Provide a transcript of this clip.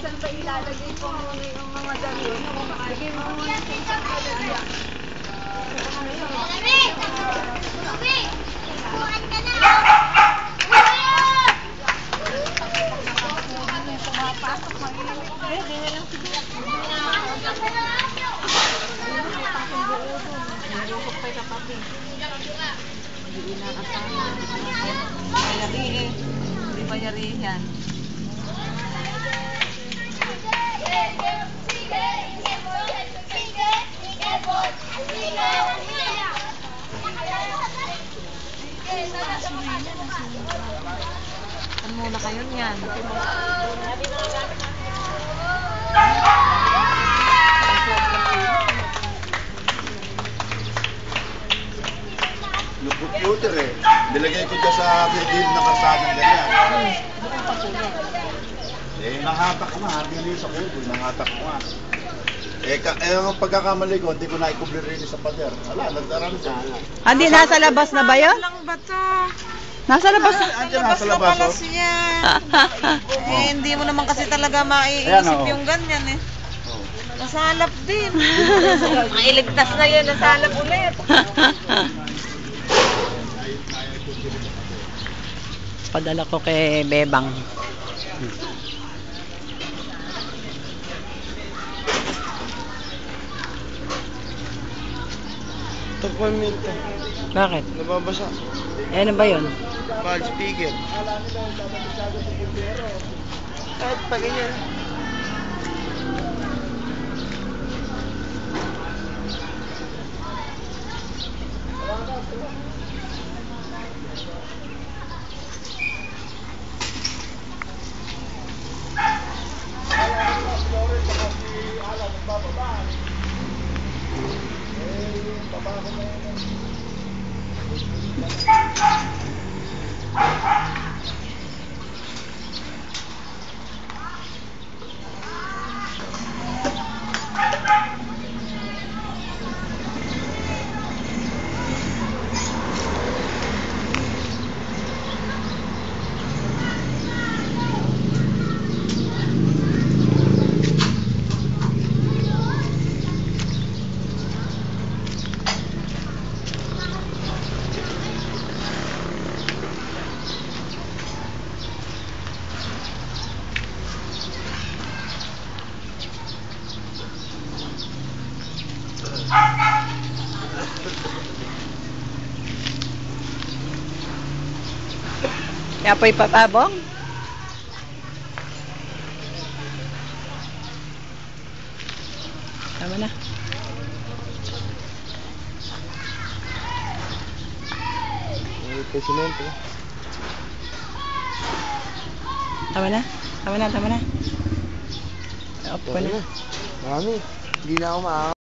Saan ba ilalagay ko muna yung mga dami? Lagay mo muna sa isang lalagyan. Lamig! Lamig! Buwan ka na! Pumapasok, mag-ilimit na. Hindi na lang siya. Nagusok pa yung kapatid. Hindi na kasama. Mayari eh. Hindi mayari yan. Ano muna kayo niyan? Yung computer eh. Nilagay ko dyan sa building na kasadang ganyan. Eh, nahatak na. Bilis ako yun. Nahatak ko nga. Ang pagkakamali ko, hindi ko na-ikubli rin sa pader. Wala, nagdaraan siya. Hindi, nasa labas na ba yun? Lang ba to? Nasa labas. Andiyan nasa labas, Pala oh. siya. Hindi mo naman kasi talaga maiisip yung ganyan eh. Nasalap din. Mailigtas na yun, nasalap ulit. Padala ko kay Bebang. Takpan mo ito. Bakit? Nababasa. Eh, ano ba yun? Bad speaker. Kahit pa ganyan. Kaya po'y papabong? Tama na. May simento. Tama na. Tama na, tama na. Off ko na. Mami, hindi na ako